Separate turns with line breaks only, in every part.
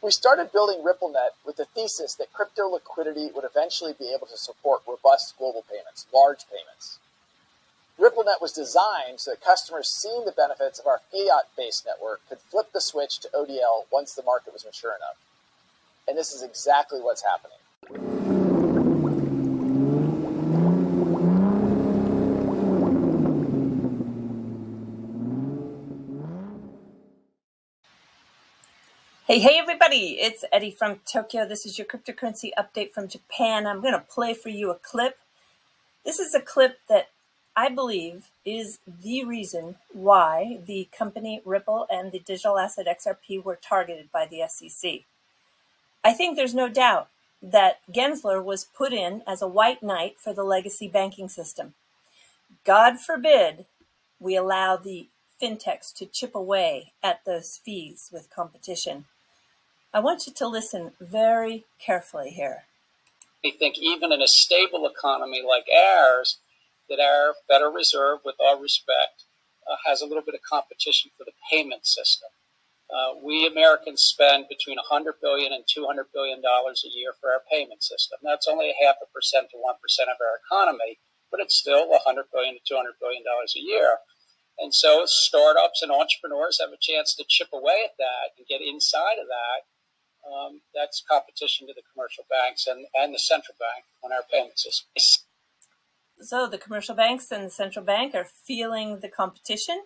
We started building RippleNet with the thesis that crypto liquidity would eventually be able to support robust global payments, large payments. RippleNet was designed so that customers seeing the benefits of our fiat-based network could flip the switch to ODL once the market was mature enough. And this is exactly what's happening.
Hey everybody, it's Eddie from Tokyo. This is your cryptocurrency update from Japan. I'm going to play for you a clip. This is a clip that I believe is the reason why the company Ripple and the digital asset XRP were targeted by the SEC. I think there's no doubt that Gensler was put in as a white knight for the legacy banking system. God forbid we allow the fintechs to chip away at those fees with competition. I want you to listen very carefully here.
We think even in a stable economy like ours, that our Federal Reserve, with all respect, has a little bit of competition for the payment system. We Americans spend between $100 billion and $200 billion a year for our payment system. That's only 0.5% to 1% of our economy, but it's still $100 billion to $200 billion a year. And so startups and entrepreneurs have a chance to chip away at that and get inside of that. That's competition to the commercial banks and the central bank on our payment system.
So the commercial banks and the central bank are feeling the competition,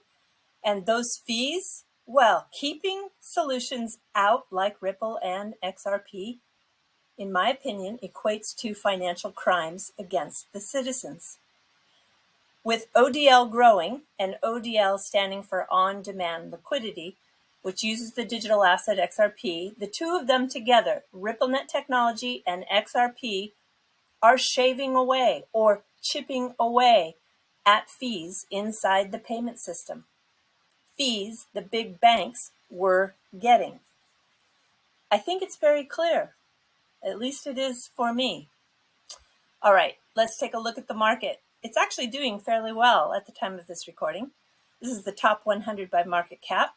and those fees, well, keeping solutions out like Ripple and XRP, in my opinion, equates to financial crimes against the citizens. With ODL growing, and ODL standing for on-demand liquidity, which uses the digital asset XRP, the two of them together, RippleNet technology and XRP, are shaving away or chipping away at fees inside the payment system. Fees the big banks were getting. I think it's very clear. At least it is for me. All right, let's take a look at the market. It's actually doing fairly well at the time of this recording. This is the top 100 by market cap.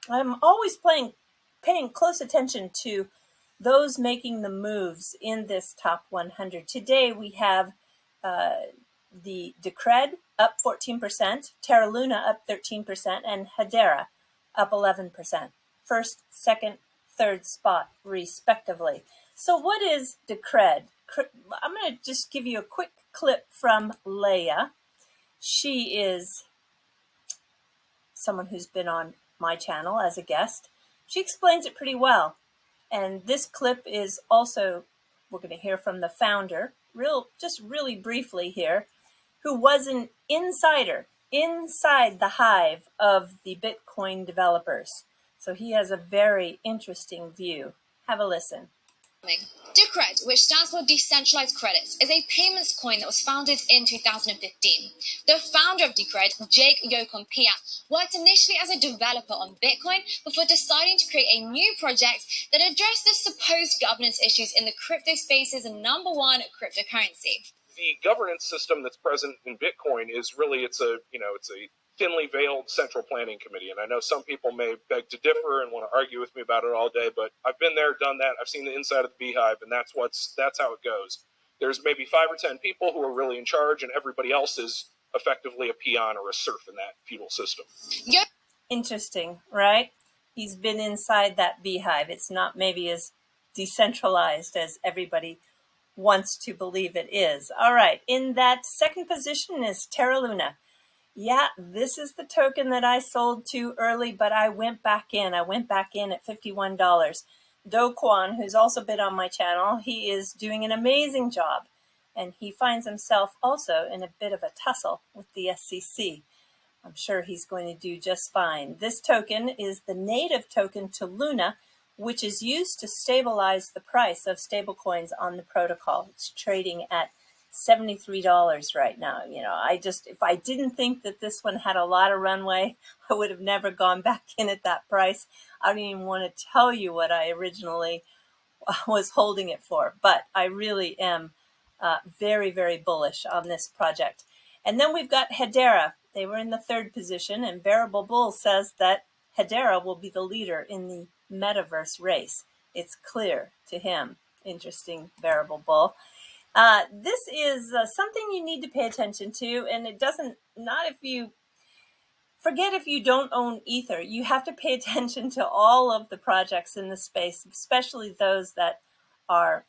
I'm always paying close attention to those making the moves in this top 100. Today we have the DECRED up 14%, Toluna up 13%, and HBAR up 11%. First, second, third spot, respectively. So what is DECRED? I'm going to just give you a quick clip from Leia. She is someone who's been on my channel as a guest. She explains it pretty well. And this clip is also, we're going to hear from the founder, just really briefly here, who was an insider inside the hive of the Bitcoin developers. So he has a very interesting view. Have a listen.
DECRED, which stands for Decentralized Credits, is a payments coin that was founded in 2015. The founder of DECRED, Jake Yokompia, worked initially as a developer on Bitcoin before deciding to create a new project that addressed the supposed governance issues in the crypto space's #1 cryptocurrency.
The governance system that's present in Bitcoin is really, it's a thinly veiled central planning committee. And I know some people may beg to differ and want to argue with me about it all day, but I've been there, done that. I've seen the inside of the beehive, and that's how it goes. There's maybe 5 or 10 people who are really in charge, and everybody else is effectively a peon or a serf in that feudal system.
Yep.
Interesting, right? He's been inside that beehive. It's not maybe as decentralized as everybody wants to believe it is. All right, in that second position is Toluna. Yeah, this is the token that I sold too early, but I went back in. I went back in at $51. Do Kwon, who's also been on my channel, he is doing an amazing job. And he finds himself also in a bit of a tussle with the SEC. I'm sure he's going to do just fine. This token is the native token Toluna, which is used to stabilize the price of stablecoins on the protocol. It's trading at $73 right now. You know, if I didn't think that this one had a lot of runway, I would have never gone back in at that price. I don't even want to tell you what I originally was holding it for, but I really am very, very bullish on this project. And then we've got HBAR. They were in the third position, and Bearable Bull says that HBAR will be the leader in the Metaverse race. it's clear to him. Interesting variable bull. This is something you need to pay attention to, and it doesn't, not if you, forget if you don't own Ether. You have to pay attention to all of the projects in the space, especially those that are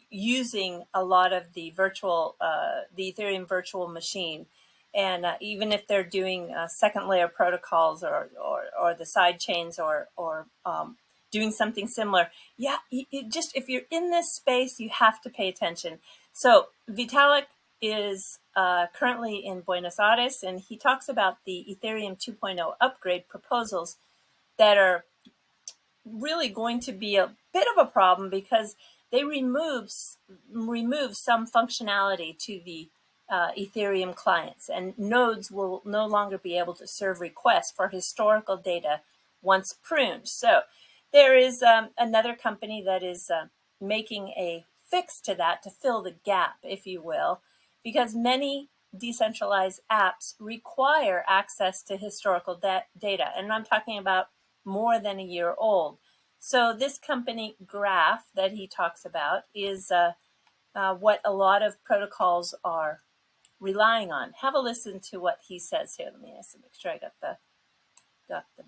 using a lot of the virtual, the Ethereum virtual machine. And even if they're doing second layer protocols or the side chains or doing something similar, yeah, just if you're in this space, you have to pay attention. So Vitalik is currently in Buenos Aires, and he talks about the Ethereum 2.0 upgrade proposals that are really going to be a bit of a problem because they remove some functionality to the Ethereum clients, and nodes will no longer be able to serve requests for historical data once pruned. So there is another company that is making a fix to that to fill the gap, if you will, because many decentralized apps require access to historical data, and I'm talking about more than a year old. So this company, Graph, that he talks about is what a lot of protocols are relying on. Have a listen to what he says here. Let me make sure I got the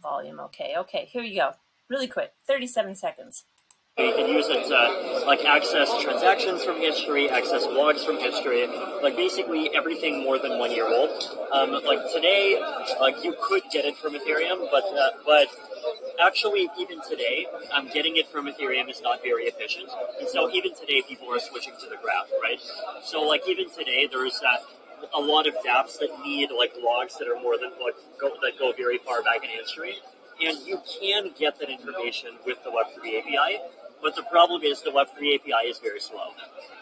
volume okay. Okay, here you go. Really quick, 37 seconds.
You can use it to like access transactions from history, access logs from history, like basically everything more than 1 year old. Like today, like you could get it from Ethereum, but actually even today, getting it from Ethereum is not very efficient. And so even today, people are switching to the Graph, right? So like even today, there's a lot of dApps that need like logs that are more than that go very far back in history. And you can get that information with the Web3 API. But the problem is the Web3 API is very slow,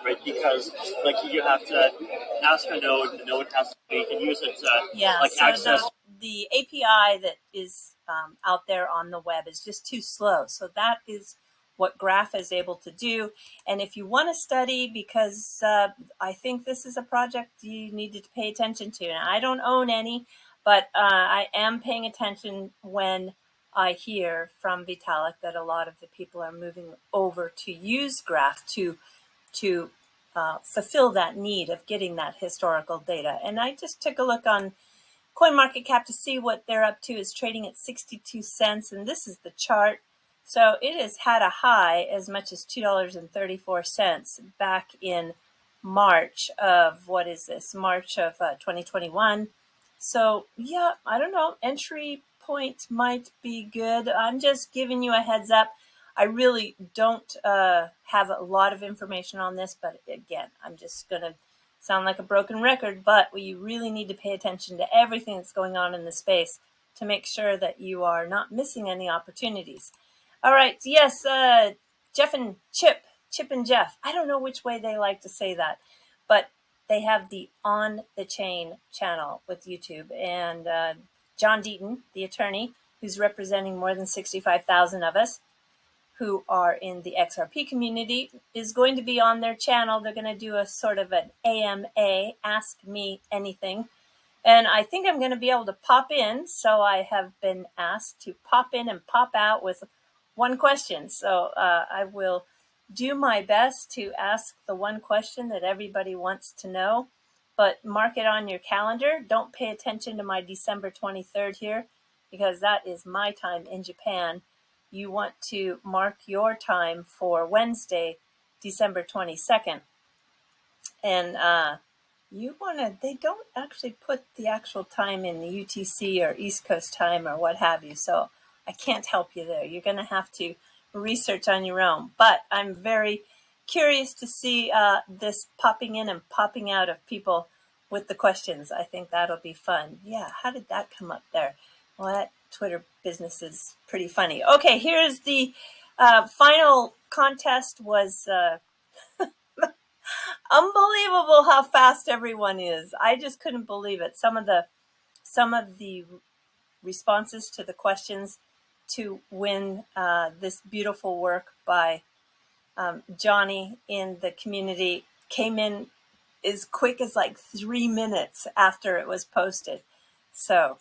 right? Because like you have to ask a node, the node has to, you can use it to access.
The API that is out there on the web is just too slow. So that is what Graph is able to do. And if you want to study, because I think this is a project you needed to pay attention to. And I don't own any, but I am paying attention when I hear from Vitalik that a lot of the people are moving over to use Graph to fulfill that need of getting that historical data. And I just took a look on CoinMarketCap to see what they're up to. Is trading at 62 cents, and this is the chart. So it has had a high as much as $2.34 back in March of, what is this, March of 2021. So yeah, I don't know, entry point might be good. I'm just giving you a heads up. I really don't have a lot of information on this, but again, I'm just going to sound like a broken record, but you really need to pay attention to everything that's going on in the space to make sure that you are not missing any opportunities. All right, yes, Jeff and Chip and Jeff. I don't know which way they like to say that, but they have the On the Chain channel with YouTube, and John Deaton, the attorney, who's representing more than 65,000 of us who are in the XRP community, is going to be on their channel. They're going to do a sort of an AMA, Ask Me Anything. And I think I'm going to be able to pop in. So I have been asked to pop in and pop out with one question. So I will do my best to ask the one question that everybody wants to know. But mark it on your calendar. Don't pay attention to my December 23rd here, because that is my time in Japan. You want to mark your time for Wednesday, December 22nd. And you want to, they don't actually put the actual time in the UTC or East Coast time or what have you. So I can't help you there. You're going to have to research on your own. But I'm very curious to see this popping in and popping out of people with the questions. I think that'll be fun. Yeah, how did that come up there? Well, that Twitter business is pretty funny. Okay, here's the final contest. Was unbelievable how fast everyone is. I just couldn't believe it. Some of the responses to the questions to win this beautiful work by Johnny in the community came in as quick as like 3 minutes after it was posted. So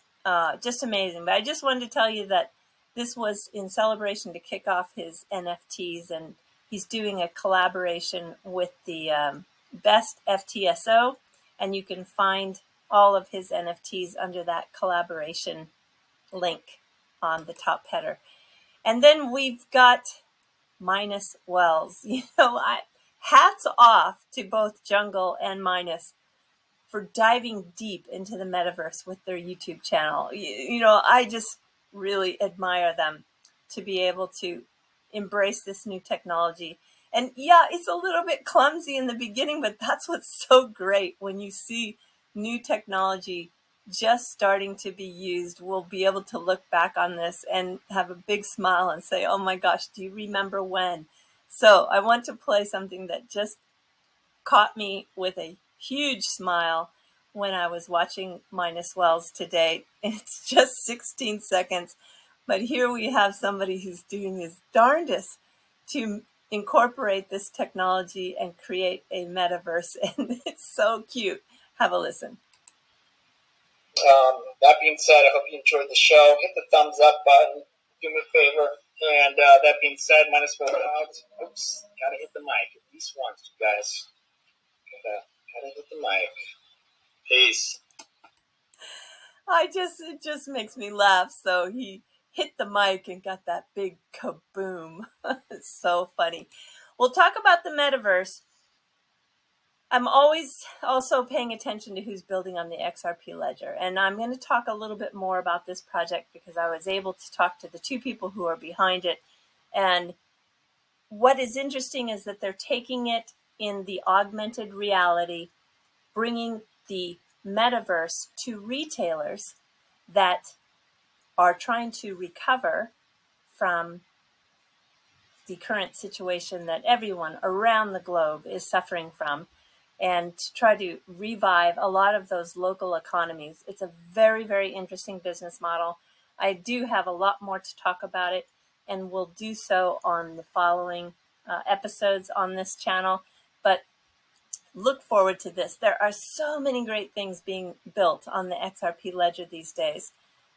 just amazing. But I just wanted to tell you that this was in celebration to kick off his NFTs, and he's doing a collaboration with the Best FTSO, and you can find all of his NFTs under that collaboration link on the top header. And then we've got minuswells. Hats off to both Jungle and Minus for diving deep into the metaverse with their YouTube channel. I just really admire them to be able to embrace this new technology. And yeah, it's a little bit clumsy in the beginning, but that's what's so great when you see new technology just starting to be used. We'll be able to look back on this and have a big smile and say, oh my gosh, do you remember when? So I want to play something that just caught me with a huge smile when I was watching minuswells today. It's just 16 seconds, but here we have somebody who's doing his darndest to incorporate this technology and create a metaverse, and it's so cute. Have a listen.
That being said, I hope you enjoyed the show. Hit the thumbs up button. Do me a favor. And that being said, minuswells out. Oops, gotta hit the mic at least once, you guys. Gotta hit the mic. Peace.
It just makes me laugh. So he hit the mic and got that big kaboom. It's so funny. We'll talk about the metaverse. I'm always also paying attention to who's building on the XRP ledger. And I'm going to talk a little bit more about this project because I was able to talk to the two people who are behind it. And what is interesting is that they're taking it in the augmented reality, bringing the metaverse to retailers that are trying to recover from the current situation that everyone around the globe is suffering from, and to try to revive a lot of those local economies. It's a very, very interesting business model. I do have a lot more to talk about it, and we'll do so on the following episodes on this channel. But look forward to this. There are so many great things being built on the XRP ledger these days.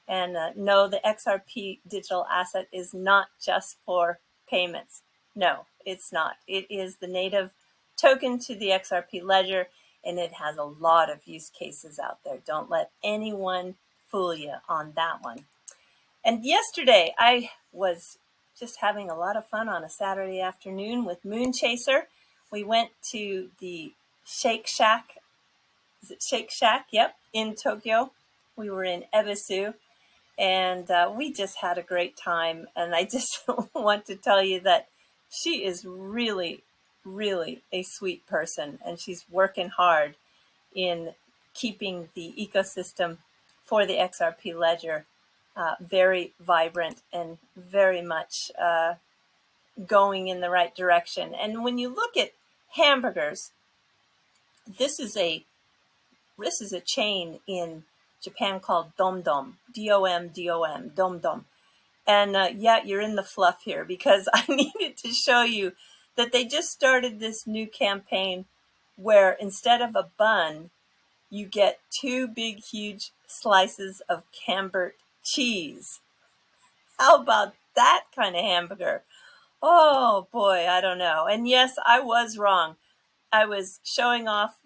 And no, the XRP digital asset is not just for payments. No, it's not. It is the native token to the XRP ledger, and it has a lot of use cases out there. Don't let anyone fool you on that one. And yesterday, I was just having a lot of fun on a Saturday afternoon with Moon Chaser. We went to the Shake Shack. Is it Shake Shack? Yep, in Tokyo. We were in Ebisu, and we just had a great time. And I just want to tell you that she is really, really a sweet person, and she's working hard in keeping the ecosystem for the XRP ledger very vibrant and very much going in the right direction. And when you look at hamburgers, this is a chain in Japan called Domdom, D-O-M-D-O-M, Domdom. And yeah, you're in the fluff here because I needed to show you that they just started this new campaign where instead of a bun, you get 2 big, huge slices of Camembert cheese. How about that kind of hamburger? Oh boy, I don't know. And yes, I was wrong. I was showing off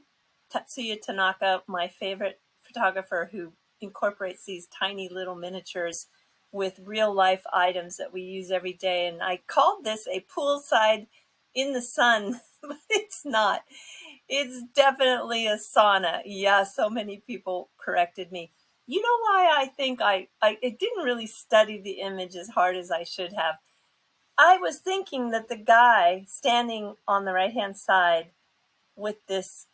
Tatsuya Tanaka, my favorite photographer who incorporates these tiny little miniatures with real life items that we use every day. And I called this a poolside in the sun, but it's not. It's definitely a sauna. Yeah, so many people corrected me. You know why I think I didn't really study the image as hard as I should have. I was thinking that the guy standing on the right-hand side with this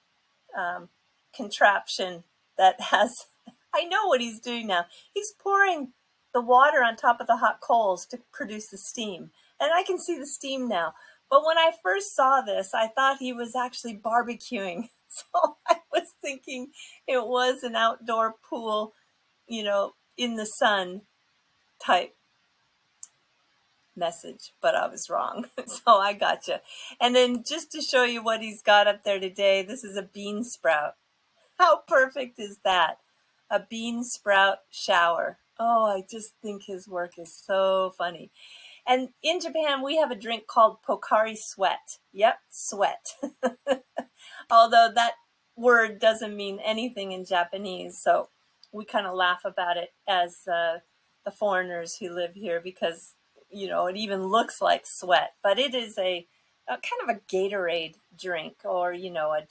contraption that has, I know what he's doing now. He's pouring the water on top of the hot coals to produce the steam. And I can see the steam now. But when I first saw this, I thought he was actually barbecuing. So I was thinking it was an outdoor pool, you know, in the sun type message, but I was wrong. So I gotcha. And then just to show you what he's got up there today, this is a bean sprout. How perfect is that? A bean sprout shower. Oh, I just think his work is so funny. And in Japan, we have a drink called Pocari Sweat. Yep, sweat. Although that word doesn't mean anything in Japanese, so we kind of laugh about it as the foreigners who live here because, you know, it even looks like sweat. But it is a kind of a Gatorade drink, or, you know, a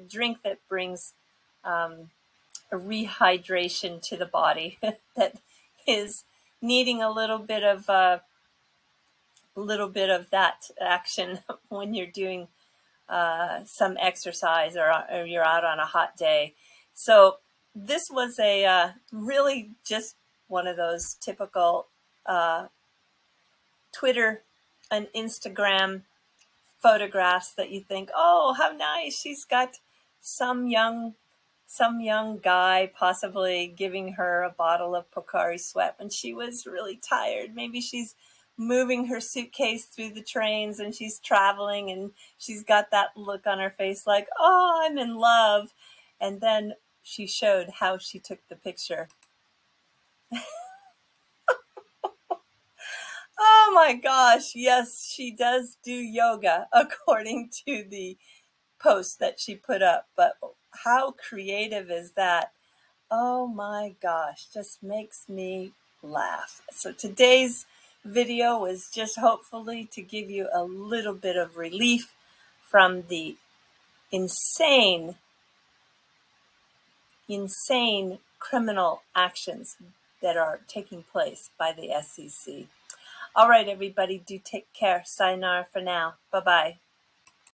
drink that brings a rehydration to the body that is needing a little bit of that action when you're doing some exercise or you're out on a hot day. So this was a really just one of those typical Twitter and Instagram photographs that you think, oh, how nice. She's got some young guy possibly giving her a bottle of Pocari Sweat when she was really tired. Maybe she's moving her suitcase through the trains and she's traveling and she's got that look on her face like, oh, I'm in love. And then she showed how she took the picture. Oh my gosh, yes, she does do yoga according to the post that she put up. But how creative is that? Oh my gosh, just makes me laugh. So today's video was just hopefully to give you a little bit of relief from the insane criminal actions that are taking place by the SEC. All right, everybody, do take care. Sayonara for now. Bye-bye.